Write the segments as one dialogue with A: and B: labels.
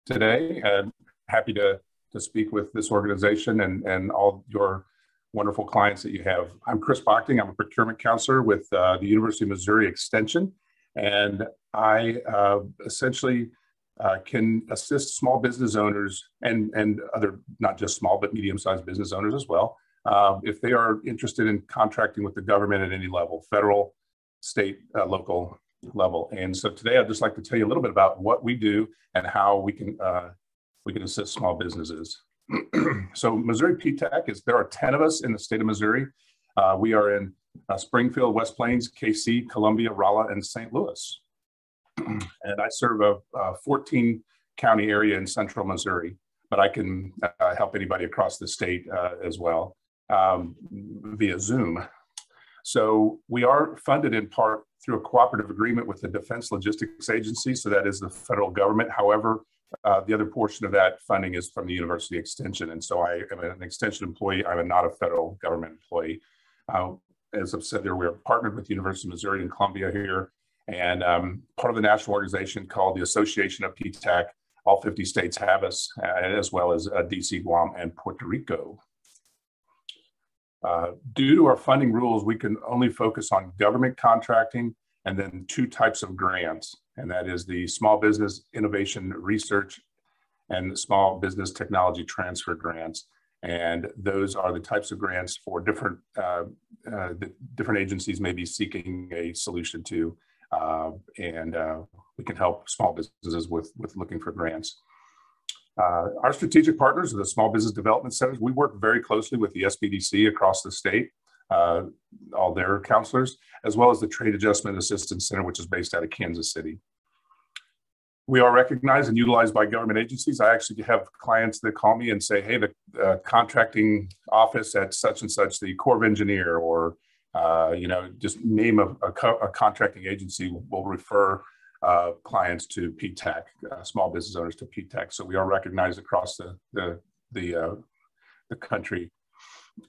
A: today, and happy to speak with this organization and all your wonderful clients that you have. I'm Kris Bockting. I'm a procurement counselor with the University of Missouri Extension, and I essentially can assist small business owners and other, not just small, but medium-sized business owners as well, if they are interested in contracting with the government at any level, federal, state, local level. And so today I'd just like to tell you a little bit about what we do and how we can assist small businesses. So Missouri PTAC there are 10 of us in the state of Missouri. We are in Springfield, West Plains, KC, Columbia, Rolla, and St. Louis. And I serve a 14 county area in central Missouri, but I can help anybody across the state as well via Zoom. So we are funded in part through a cooperative agreement with the Defense Logistics Agency, so that is the federal government. However, the other portion of that funding is from the University Extension. And so I am an Extension employee. I'm not a federal government employee. As I've said there, we're partnered with the University of Missouri in Columbia here, and part of the national organization called the Association of PTAC. All 50 states have us, as well as DC, Guam, and Puerto Rico. Due to our funding rules, we can only focus on government contracting and then two types of grants, and that is the Small Business Innovation Research and the Small Business Technology Transfer grants. And those are the types of grants for different agencies may be seeking a solution to, and we can help small businesses with looking for grants. Our strategic partners are the Small Business Development Centers. We work very closely with the SBDC across the state, all their counselors, as well as the Trade Adjustment Assistance Center, which is based out of Kansas City. We are recognized and utilized by government agencies. I actually have clients that call me and say, hey, the contracting office at such and such, the Corps of Engineer, or just name a contracting agency will refer clients to PTAC, small business owners to PTAC. So we are recognized across the country.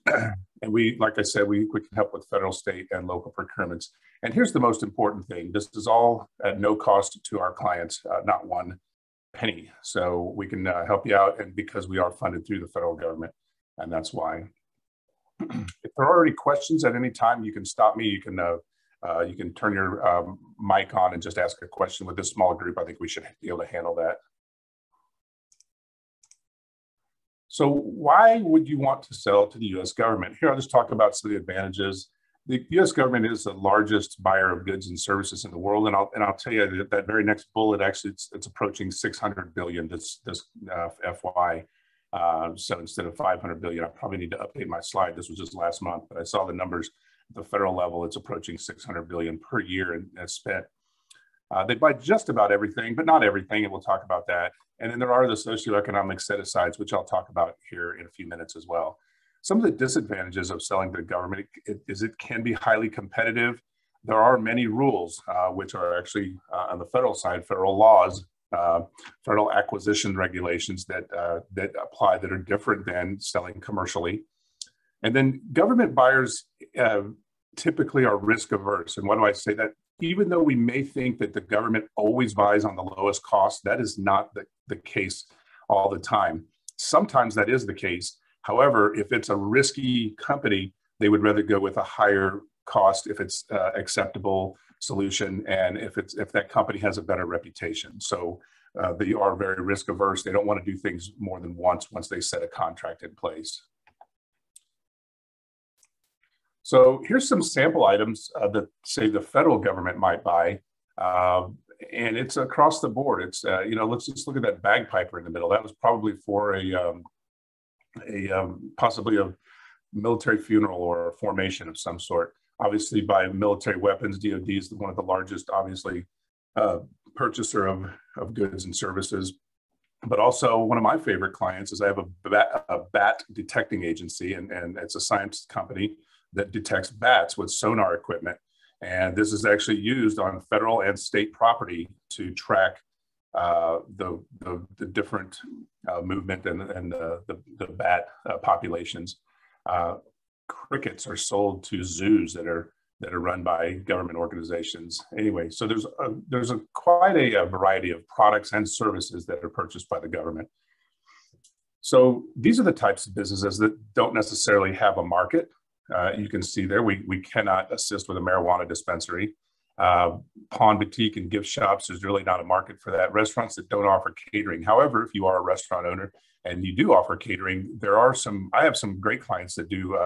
A: And we, like I said, we can help with federal, state, and local procurements. And here's the most important thing. This is all at no cost to our clients, not one penny. So we can help you out, and because we are funded through the federal government, and that's why. If there are any questions at any time, you can stop me. You can turn your mic on and just ask a question. With this small group, I think we should be able to handle that. So why would you want to sell to the U.S. government? Here, I'll just talk about some of the advantages. The U.S. government is the largest buyer of goods and services in the world, and I'll tell you that very next bullet, actually, it's approaching 600 billion this FY. So instead of 500 billion, I probably need to update my slide. This was just last month, but I saw the numbers at the federal level. It's approaching 600 billion per year and spent. They buy just about everything, but not everything, and we'll talk about that. And then there are the socio-economic set-asides, which I'll talk about here in a few minutes as well. Some of the disadvantages of selling to the government is it can be highly competitive. There are many rules, which are actually on the federal side, federal laws, federal acquisition regulations that apply that are different than selling commercially. And then government buyers typically are risk averse. And why do I say that? Even though we may think that the government always buys on the lowest cost, that is not the case all the time. Sometimes that is the case. However, if it's a risky company, they would rather go with a higher cost if it's acceptable solution, and if that company has a better reputation. So they are very risk averse. They don't want to do things more than once they set a contract in place. So here's some sample items that say the federal government might buy, and it's across the board. It's let's just look at that bagpiper in the middle. That was probably for possibly a military funeral or a formation of some sort. Obviously, by military weapons, DoD is one of the largest, obviously, purchaser of goods and services. But also, one of my favorite clients is I have a bat detecting agency, and it's a science company that detects bats with sonar equipment. And this is actually used on federal and state property to track the different movement and the bat populations. Crickets are sold to zoos that are that are run by government organizations. Anyway, so there's quite a variety of products and services that are purchased by the government. So these are the types of businesses that don't necessarily have a market. You can see there, we cannot assist with a marijuana dispensary. Pawn boutique and gift shops, there's really not a market for that. Restaurants that don't offer catering. However, if you are a restaurant owner and you do offer catering, I have some great clients that do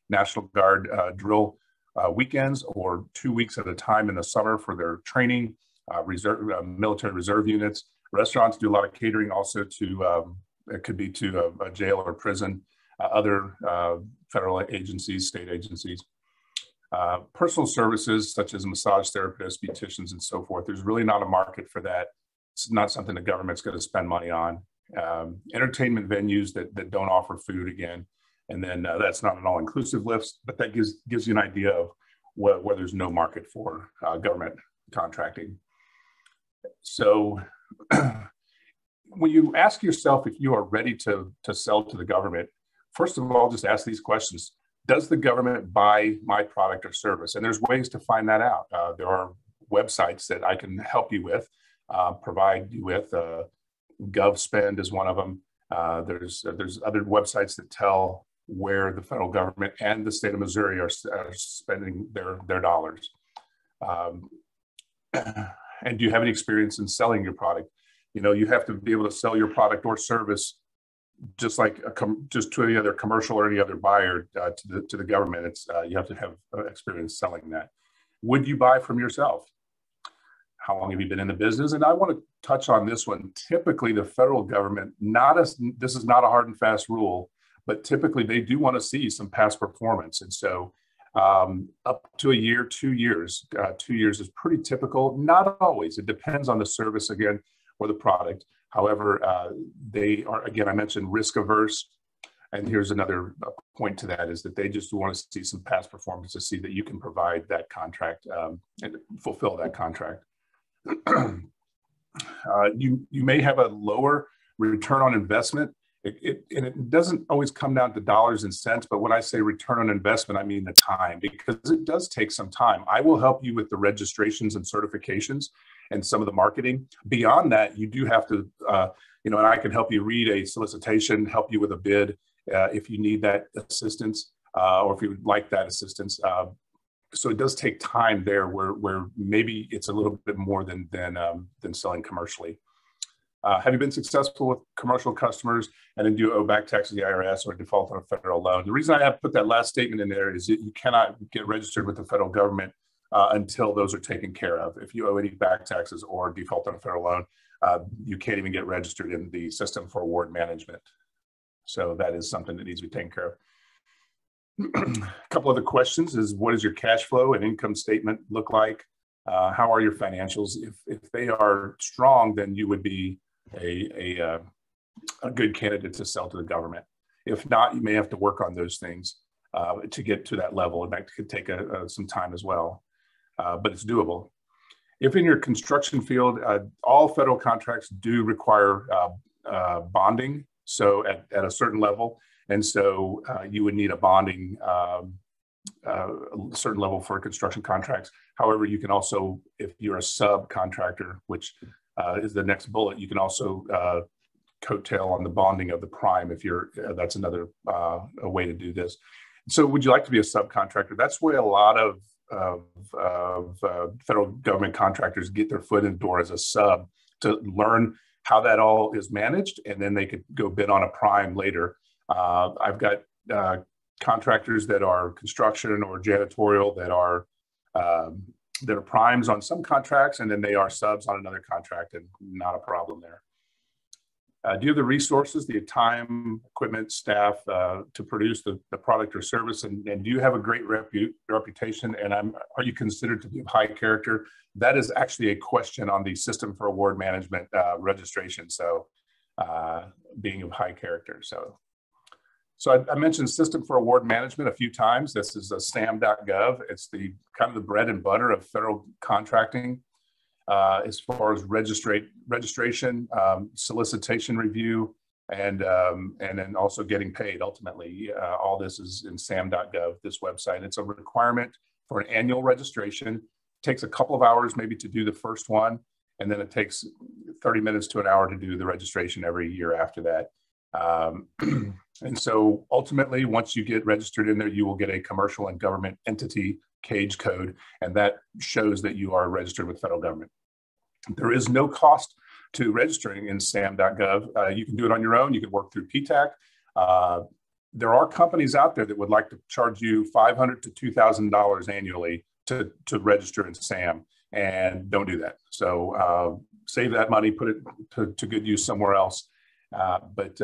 A: National Guard drill weekends or 2 weeks at a time in the summer for their training, military reserve units. Restaurants do a lot of catering also to, it could be to a jail or prison, other federal agencies, state agencies. Personal services such as massage therapists, beauticians, and so forth. There's really not a market for that. It's not something the government's going to spend money on. Entertainment venues that don't offer food again. And then that's not an all-inclusive list, but that gives you an idea of where there's no market for government contracting. So when you ask yourself if you are ready to sell to the government, first of all, just ask these questions. Does the government buy my product or service? And there's ways to find that out. There are websites that I can help you with, provide you with. GovSpend is one of them. There's other websites that tell where the federal government and the state of Missouri are spending their dollars. And do you have any experience in selling your product? You know, you have to be able to sell your product or service just like just to any other commercial or any other buyer to the government. It's you have to have experience selling that. Would you buy from yourself? How long have you been in the business? And I want to touch on this one. Typically, the federal government, this is not a hard and fast rule, but typically they do want to see some past performance. And so up to a year, 2 years, 2 years is pretty typical. Not always. It depends on the service again or the product. However, they are, again, I mentioned risk averse. And here's another point to that is that they just want to see some past performance to see that you can provide that contract and fulfill that contract. You may have a lower return on investment. And it doesn't always come down to dollars and cents, but when I say return on investment, I mean the time, because it does take some time. I will help you with the registrations and certifications and some of the marketing. Beyond that, you do have to, and I can help you read a solicitation, help you with a bid if you need that assistance or if you would like that assistance. So it does take time there where maybe it's a little bit more than selling commercially. Have you been successful with commercial customers and then do you owe back taxes to the IRS or default on a federal loan? The reason I have put that last statement in there is that you cannot get registered with the federal government until those are taken care of. If you owe any back taxes or default on a federal loan, you can't even get registered in the system for award management. So that is something that needs to be taken care of. A couple other questions is, what does your cash flow and income statement look like? How are your financials? If they are strong, then you would be a good candidate to sell to the government. If not, you may have to work on those things to get to that level, and that could take some time as well, but it's doable. If in your construction field, all federal contracts do require bonding, so at a certain level, and so you would need a bonding a certain level for construction contracts. However, you can also, if you're a subcontractor, which is the next bullet, you can also coattail on the bonding of the prime if you're, that's another a way to do this. So would you like to be a subcontractor? That's where a lot of federal government contractors get their foot in the door as a sub to learn how that all is managed, and then they could go bid on a prime later. I've got contractors that are construction or janitorial that are primes on some contracts, and then they are subs on another contract, and not a problem there. Do you have the resources, the time, equipment, staff to produce the product or service? And do you have a great reputation? And are you considered to be of high character? That is actually a question on the System for Award Management registration. So being of high character. So I mentioned System for Award Management a few times. This is a SAM.gov. It's the kind of the bread and butter of federal contracting. As far as registration, solicitation review, and then also getting paid ultimately. All this is in SAM.gov, this website. It's a requirement for an annual registration. It takes a couple of hours maybe to do the first one, and then it takes 30 minutes to an hour to do the registration every year after that. And so ultimately, once you get registered in there, you will get a commercial and government entity cage code, and that shows that you are registered with federal government. There is no cost to registering in sam.gov. You can do it on your own. You can work through PTAC. There are companies out there that would like to charge you $500 to $2,000 annually to register in SAM, and don't do that. So save that money, put it to good use somewhere else. But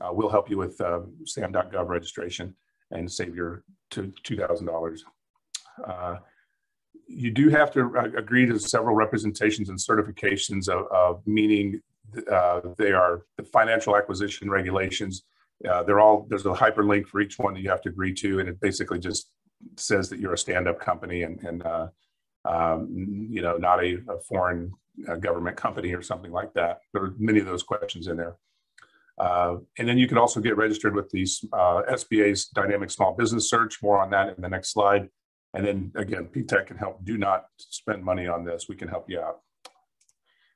A: we'll help you with sam.gov registration and save your $2,000. You do have to agree to several representations and certifications of meaning they are the financial acquisition regulations. There's a hyperlink for each one that you have to agree to, and it basically just says that you're a stand-up company and not a foreign government company or something like that. There are many of those questions in there. And then you can also get registered with these SBA's Dynamic Small Business Search. More on that in the next slide. And then again, PTAC can help. Do not spend money on this. We can help you out.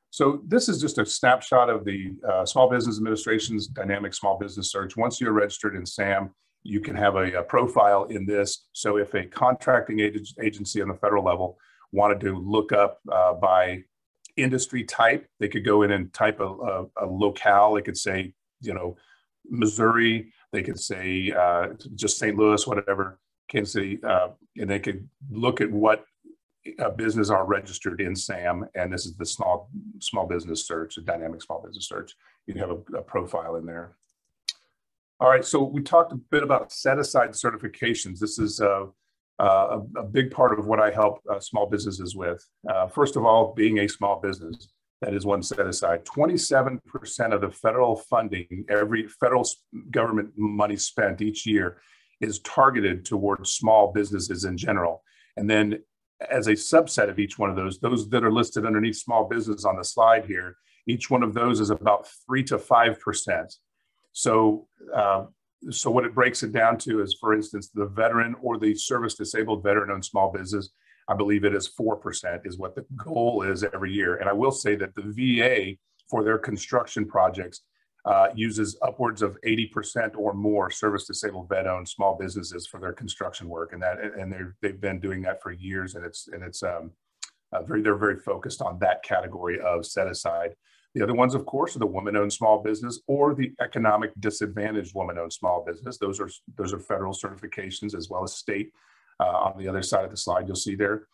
A: So this is just a snapshot of the Small Business Administration's Dynamic Small Business Search. Once you're registered in SAM, you can have a profile in this. So if a contracting agency on the federal level wanted to look up by industry type, they could go in and type a locale. They could say, Missouri. They could say just St. Louis, whatever. Kansas City, and they could look at what business are registered in SAM, and this is the small business search, a dynamic small business search. You can have a profile in there. All right, so we talked a bit about set-aside certifications. This is a big part of what I help small businesses with. First of all, being a small business, that is one set aside. 27% of the federal funding, every federal government money spent each year, is targeted towards small businesses in general. And then as a subset of each one of those that are listed underneath small business on the slide here, each one of those is about 3 to 5%. So what it breaks it down to is, for instance, the veteran or the service disabled veteran-owned small business, I believe it is 4% is what the goal is every year. And I will say that the VA for their construction projects uses upwards of 80% or more service disabled vet-owned small businesses for their construction work, and they've been doing that for years, and they're very focused on that category of set aside. The other ones, of course, are the woman-owned small business or the economic disadvantaged woman-owned small business. Those are federal certifications as well as state. On the other side of the slide, you'll see there.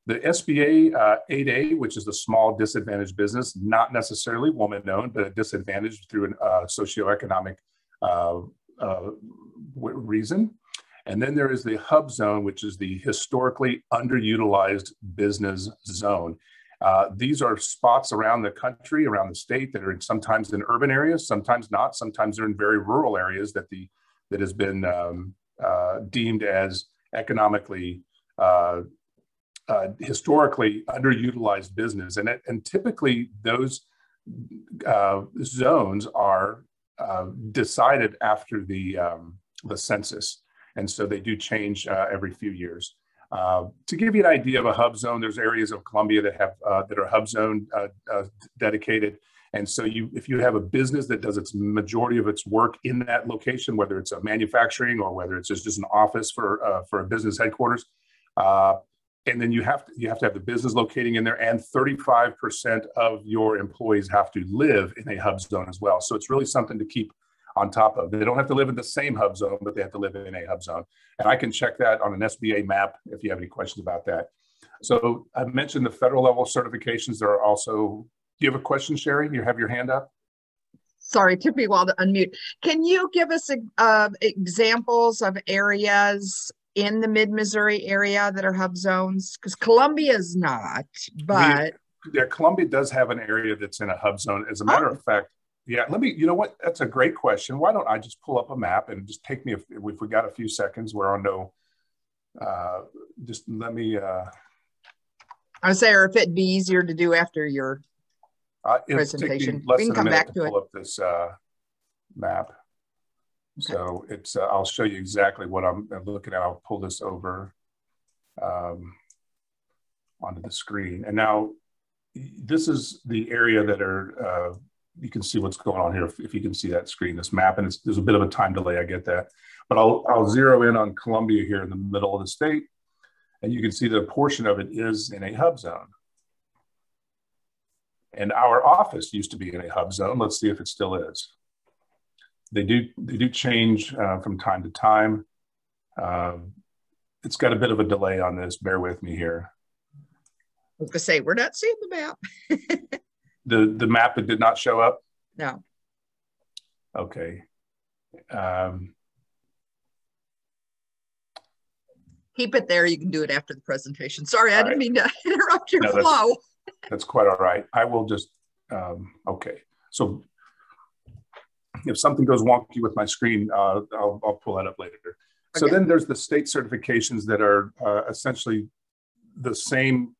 A: The SBA 8A, which is the small disadvantaged business, not necessarily woman-owned, but a disadvantaged through a socio-economic reason. And then there is the hub zone, which is the historically underutilized business zone. These are spots around the country, around the state, that are sometimes in urban areas, sometimes not. Sometimes they're in very rural areas that has been deemed as economically historically underutilized business, and typically those zones are decided after the census, and so they do change every few years. To give you an idea of a hub zone, there's areas of Columbia that are hub zone dedicated, and so if you have a business that does its majority of its work in that location, whether it's a manufacturing or whether it's just an office for a business headquarters. And then you have to have the business locating in there, and 35% of your employees have to live in a hub zone as well. So it's really something to keep on top of. They don't have to live in the same hub zone, but they have to live in a hub zone. And I can check that on an SBA map if you have any questions about that. So I mentioned the federal level certifications. There are also, do you have a question, Sherry? You have your hand up?
B: Sorry, it took me a while to unmute. Can you give us examples of areas in the mid-Missouri area that are hub zones? Because Columbia is not, but...
A: Columbia does have an area that's in a hub zone. As a matter of fact, yeah, you know what? That's a great question. Why don't I just pull up a map and just take me, if we got a few seconds, we're on just let me...
B: I say, or if it'd be easier to do after your presentation.
A: We can come back to it. Pull up this map. Okay. So I'll show you exactly what I'm looking at. I'll pull this over. onto the screen. And now this is the area that are, you can see what's going on here if you can see that screen, this map, and there's a bit of a time delay, I get that. But I'll zero in on Columbia here in the middle of the state, and you can see that a portion of it is in a hub zone. And our office used to be in a hub zone. Let's see if it still is. They do change from time to time. It's got a bit of a delay on this. Bear with me here.
B: I was gonna say, we're not seeing the map.
A: The map, it did not show up?
B: No.
A: Okay.
B: Keep it there. You can do it after the presentation. Sorry, I didn't mean to interrupt your flow.
A: That's quite all right. I will just, okay. So if something goes wonky with my screen, I'll pull that up later. Okay. So then there's the state certifications that are essentially the same.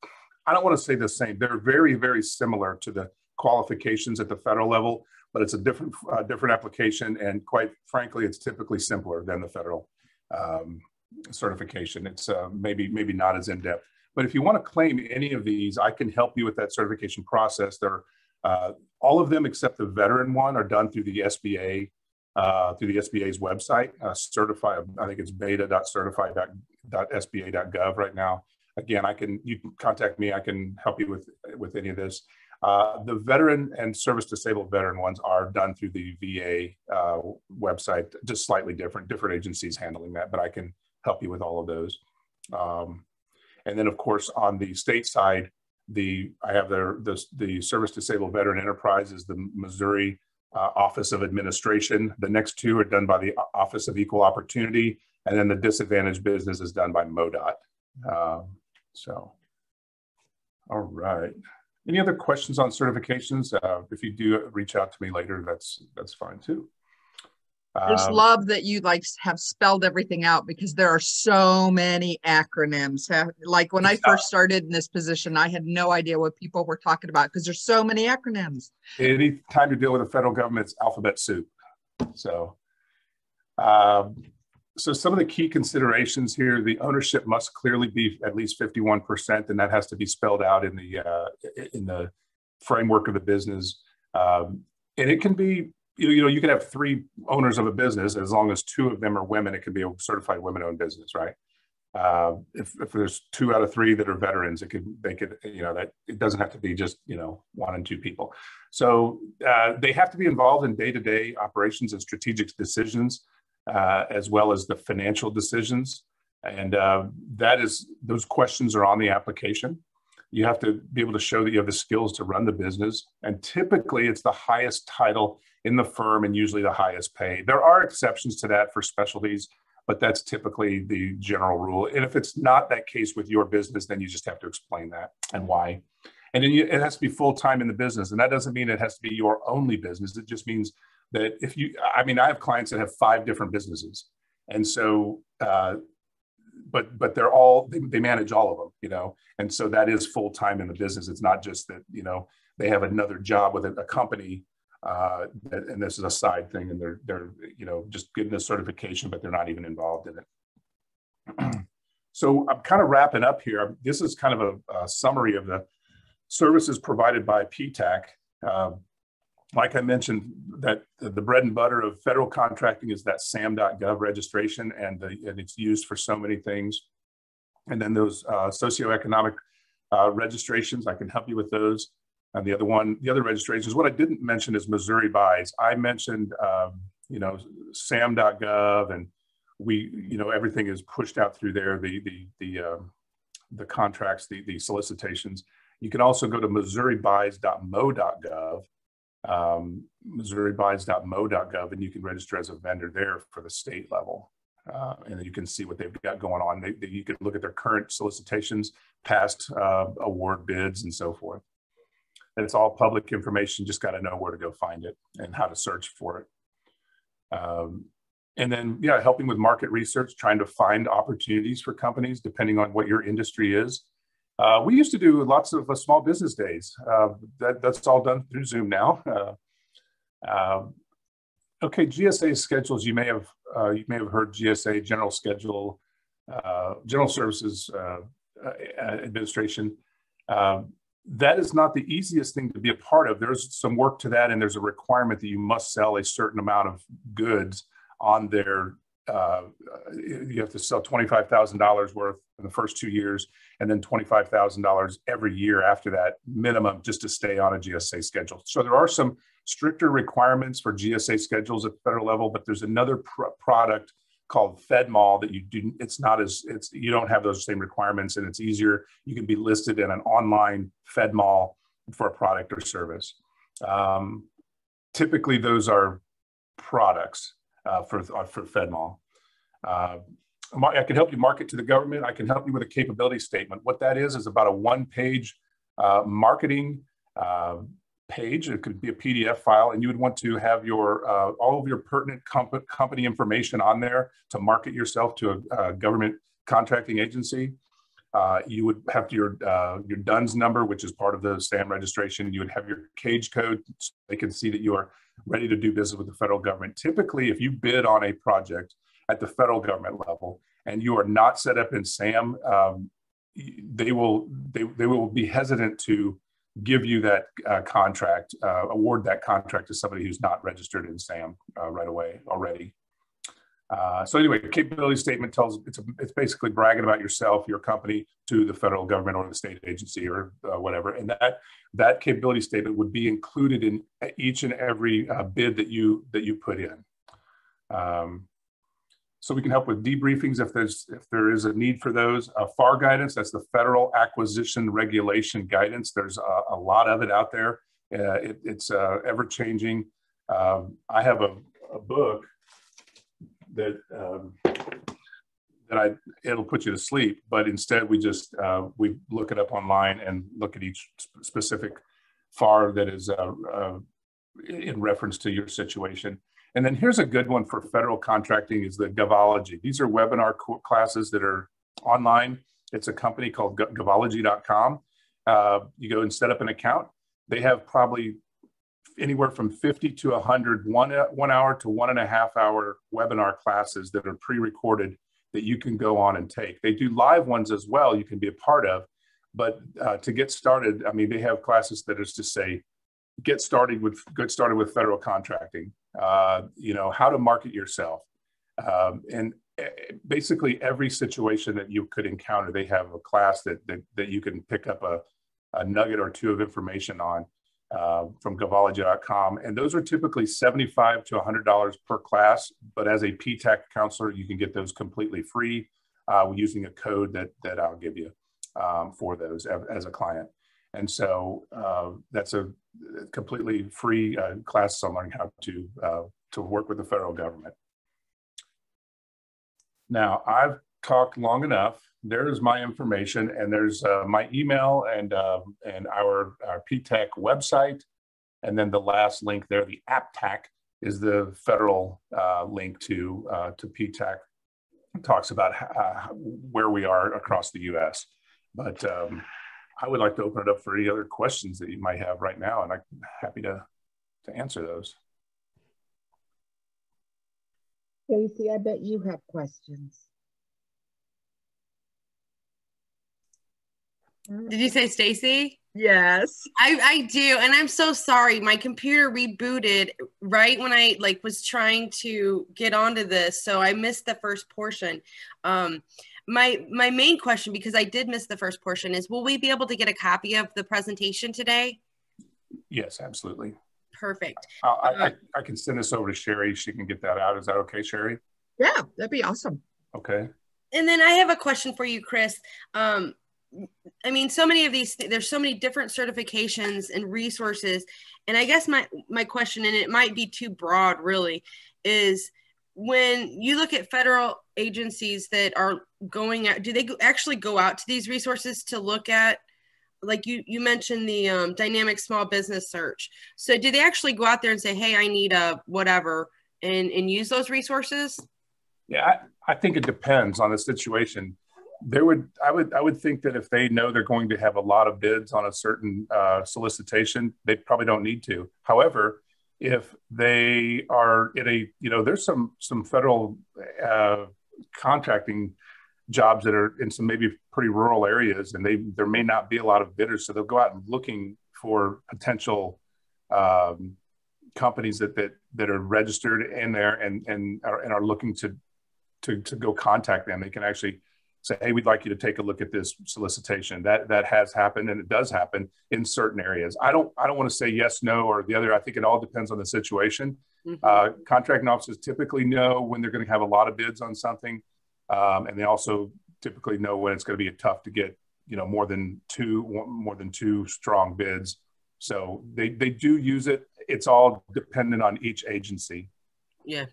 A: I don't want to say the same. They're very, very similar to the qualifications at the federal level, but it's a different application. And quite frankly, it's typically simpler than the federal certification. It's maybe not as in-depth. But if you want to claim any of these, I can help you with that certification process. They're all of them except the veteran one are done through the SBA, through the SBA's website. Certify, I think it's beta.certify.sba.gov right now. Again, you can contact me. I can help you with any of this. The veteran and service disabled veteran ones are done through the VA website, just slightly different agencies handling that, but I can help you with all of those. And then, of course, on the state side, I have the Service Disabled Veteran Enterprise is the Missouri Office of Administration. The next two are done by the Office of Equal Opportunity, and then the Disadvantaged Business is done by MoDOT. So, all right. Any other questions on certifications? If you do reach out to me later, that's fine too.
B: I just love that you have spelled everything out because there are so many acronyms. Like when I first started in this position, I had no idea what people were talking about because there's so many acronyms.
A: Any time to deal with the federal government, it's alphabet soup. So, so some of the key considerations here: the ownership must clearly be at least 51%, and that has to be spelled out in the framework of the business. And it can be. You can have 3 owners of a business as long as 2 of them are women. It could be a certified women-owned business, right? If there's 2 out of 3 that are veterans, that it doesn't have to be just 1 and 2 people. So they have to be involved in day-to-day operations and strategic decisions, as well as the financial decisions. And those questions are on the application. You have to be able to show that you have the skills to run the business. And typically it's the highest title in the firm and usually the highest pay. There are exceptions to that for specialties, but that's typically the general rule. And if it's not that case with your business, then you just have to explain that and why. And then it has to be full-time in the business. And that doesn't mean it has to be your only business. It just means that I have clients that have 5 different businesses. And so, but they manage all of them, and so that is full-time in the business. It's not just that, they have another job with a company, and this is a side thing, and they're just getting a certification, but they're not even involved in it. So I'm kind of wrapping up here. This is kind of a summary of the services provided by PTAC. Like I mentioned, that the bread and butter of federal contracting is that SAM.gov registration, and it's used for so many things. And then those socio-economic registrations, I can help you with those. And the other registrations, what I didn't mention is Missouri Buys. I mentioned, SAM.gov, and everything is pushed out through there, the contracts, the solicitations. You can also go to MissouriBuys.mo.gov. MissouriBuys.mo.gov, and you can register as a vendor there for the state level. And then you can see what they've got going on. You can look at their current solicitations, past award bids, and so forth. And it's all public information. Just got to know where to go find it and how to search for it. And then, helping with market research, trying to find opportunities for companies depending on what your industry is. We used to do lots of small business days. That's all done through Zoom now. Okay, GSA schedules. You may have heard GSA general schedule General Services Administration. That is not the easiest thing to be a part of. There's some work to that, and there's a requirement that you must sell a certain amount of goods on their, you have to sell $25,000 worth in the first 2 years, and then $25,000 every year after that minimum, just to stay on a GSA schedule. So there are some stricter requirements for GSA schedules at the federal level, but there's another product called FedMall that you do. You don't have those same requirements, and it's easier. You can be listed in an online FedMall for a product or service. Typically, those are products for FedMall. I can help you market to the government. I can help you with a capability statement. What that is about a one-page marketing page. It could be a PDF file, and you would want to have your all of your pertinent company information on there to market yourself to a government contracting agency. You would have your DUNS number, which is part of the SAM registration. You would have your cage code so they can see that you are ready to do business with the federal government. Typically, if you bid on a project at the federal government level and you are not set up in SAM, they will be hesitant to give you that contract, award that contract to somebody who's not registered in SAM right away already. So anyway, the capability statement tells, it's basically bragging about yourself, your company, to the federal government or the state agency or whatever. And that capability statement would be included in each and every bid that you put in. So we can help with debriefings if there is a need for those. FAR guidance, that's the Federal Acquisition Regulation Guidance. There's a lot of it out there. It's ever changing. I have a book that it'll put you to sleep, but instead we just we look it up online and look at each specific FAR that is in reference to your situation. And then here's a good one for federal contracting is the Govology. These are webinar classes that are online. It's a company called Govology.com. You go and set up an account. They have probably anywhere from 50 to 100 1 hour to 1.5 hour webinar classes that are pre-recorded that you can go on and take. They do live ones as well you can be a part of, but to get started, I mean, they have classes that is to say, get started with federal contracting, you know, how to market yourself. And basically every situation that you could encounter, they have a class that you can pick up a nugget or two of information on from Govology.com. And those are typically $75 to $100 per class, but as a PTAC counselor, you can get those completely free using a code that I'll give you for those as a client. And so that's a completely free class on learning how to work with the federal government. Now, I've talked long enough. There's my information, and there's my email and our PTAC website. And then the last link there, the AppTAC, is the federal link to PTAC. It talks about where we are across the U.S. But I would like to open it up for any other questions that you might have right now, and I'm happy to answer those.
B: Stacey, I bet you have questions.
C: Did you say Stacey?
B: Yes.
C: I do, and I'm so sorry. My computer rebooted right when I was trying to get onto this, so I missed the first portion. My main question, because I did miss the first portion, is will we be able to get a copy of the presentation today?
A: Yes, absolutely.
C: Perfect.
A: I can send this over to Sherry. She can get that out. Is that okay, Sherry?
B: Yeah, that'd be awesome.
A: Okay.
C: And then I have a question for you, Kris. I mean, so many of these, there's so many different certifications and resources. And I guess my question, and it might be too broad really, is when you look at federal agencies that are going out, do they actually go out to these resources to look at, like you mentioned the dynamic small business search. So do they actually go out there and say, hey, I need a whatever and use those resources?
A: Yeah, I think it depends on the situation. I would think that if they know they're going to have a lot of bids on a certain solicitation, they probably don't need to. However, if they are in a, there's some federal contracting jobs that are in some maybe pretty rural areas, and there may not be a lot of bidders, so they'll go out and looking for potential companies that are registered in there and are looking to go contact them. They can actually say, hey, we'd like you to take a look at this solicitation. That has happened, and it does happen in certain areas. I don't want to say yes, no, or the other. I think it all depends on the situation. Mm-hmm. Contracting offices typically know when they're going to have a lot of bids on something, and they also typically know when it's going to be tough to get more than two strong bids. So they do use it. It's all dependent on each agency.
C: Yeah.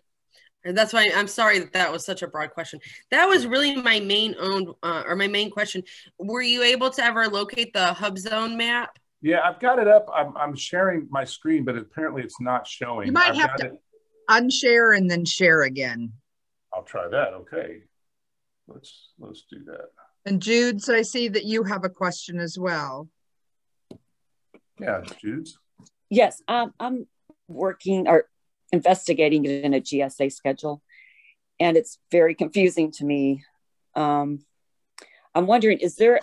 C: And that's why I'm sorry that was such a broad question. That was really my main question. Were you able to ever locate the HubZone map?
A: Yeah, I've got it up. I'm sharing my screen, but apparently it's not showing.
B: You might have to unshare and then share again.
A: I'll try that. Okay. Let's do that.
B: And Jude's, I see that you have a question as well.
A: Yeah, Jude's.
D: Yes, I'm working or investigating it in a GSA schedule, and it's very confusing to me. I'm wondering, is there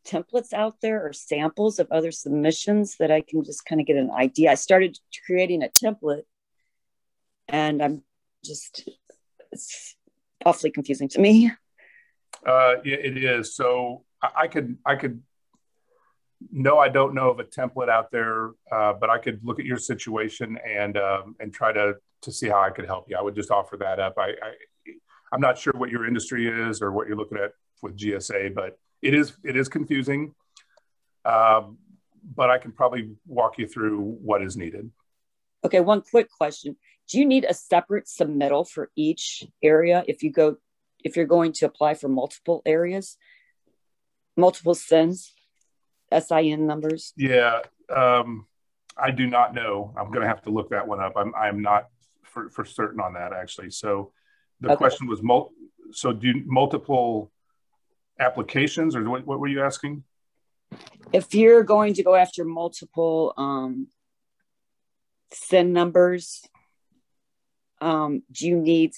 D: templates out there or samples of other submissions that I can just kind of get an idea? I started creating a template, and it's awfully confusing to me.
A: Yeah, it is. So I could. No, I don't know of a template out there, but I could look at your situation and try to see how I could help you. I would just offer that up. I'm not sure what your industry is or what you're looking at with GSA, but it is confusing. But I can probably walk you through what is needed.
D: Okay, one quick question. Do you need a separate submittal for each area if you're going to apply for multiple areas, multiple SINs? SIN numbers? Yeah,
A: I do not know. I'm going to have to look that one up. I'm not for certain on that, actually. So the question was, so do multiple applications, or what were you asking?
D: If you're going to go after multiple SIN numbers, do you need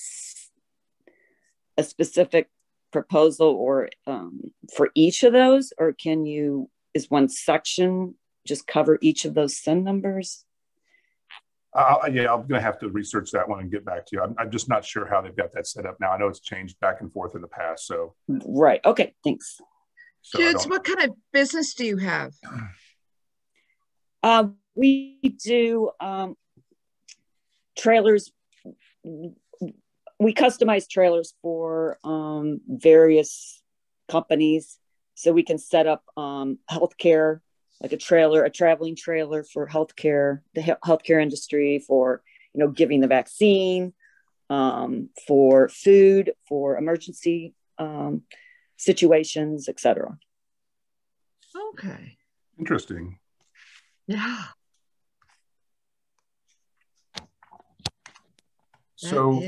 D: a specific proposal or for each of those, or is one section just cover each of those SIN numbers?
A: Yeah, I'm going to have to research that one and get back to you. I'm just not sure how they've got that set up now. I know it's changed back and forth in the past. So
D: right. Okay. Thanks.
B: So Judes, what kind of business do you have?
D: We do trailers. We customize trailers for various companies. So we can set up healthcare, like a traveling trailer for healthcare, the healthcare industry, for giving the vaccine, for food, for emergency situations, etc.
B: Okay.
A: Interesting.
B: Yeah.
A: So,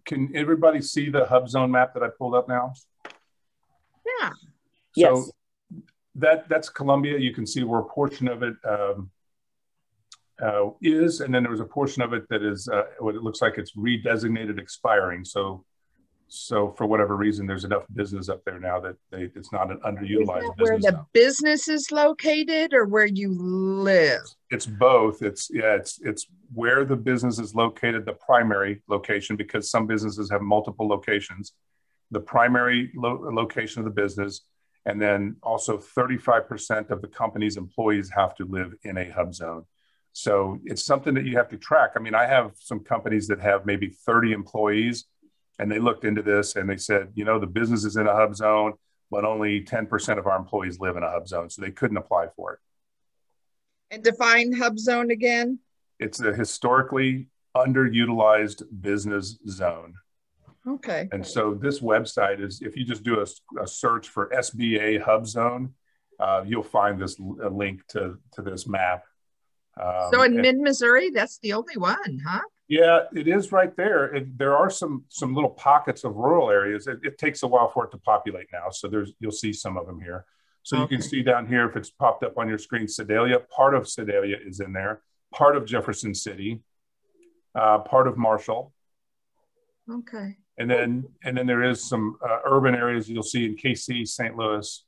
A: can everybody see the HubZone map that I pulled up now?
B: Yeah.
A: So
D: yes.
A: That's Columbia. You can see where a portion of it is, and then there was a portion of it that is what it looks like it's redesignated expiring. So for whatever reason, there's enough business up there now that it's not an underutilized business.
B: Where the business is located, or where you live?
A: It's both. It's where the business is located, the primary location, because some businesses have multiple locations. The primary location of the business, and then also 35% of the company's employees have to live in a hub zone. So it's something that you have to track. I mean, I have some companies that have maybe 30 employees, and they looked into this and they said, the business is in a hub zone, but only 10% of our employees live in a hub zone, so they couldn't apply for it.
B: And define hub zone again?
A: It's a historically underutilized business zone.
B: Okay.
A: And so this website is, if you just do a search for SBA Hub Zone, you'll find this a link to this map.
B: So in mid-Missouri, that's the only one, huh?
A: Yeah, it is right there. There are some little pockets of rural areas. It takes a while for it to populate now. So you'll see some of them here. So you can see down here, if it's popped up on your screen, Sedalia, part of Sedalia is in there, part of Jefferson City, part of Marshall.
B: Okay.
A: And then there is some urban areas you'll see in KC, St. Louis.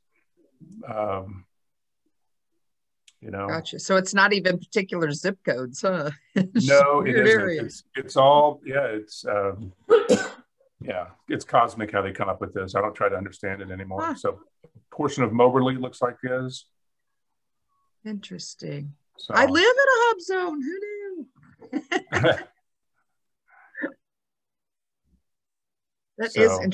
A: You know.
B: Gotcha. So it's not even particular zip codes, huh?
A: No, it isn't.
B: Areas.
A: It's all, it's cosmic how they come up with this. I don't try to understand it anymore.
B: Huh.
A: So a portion of Moberly looks like this.
B: Interesting.
A: So.
B: I live in a hub zone. Who knew? That is interesting.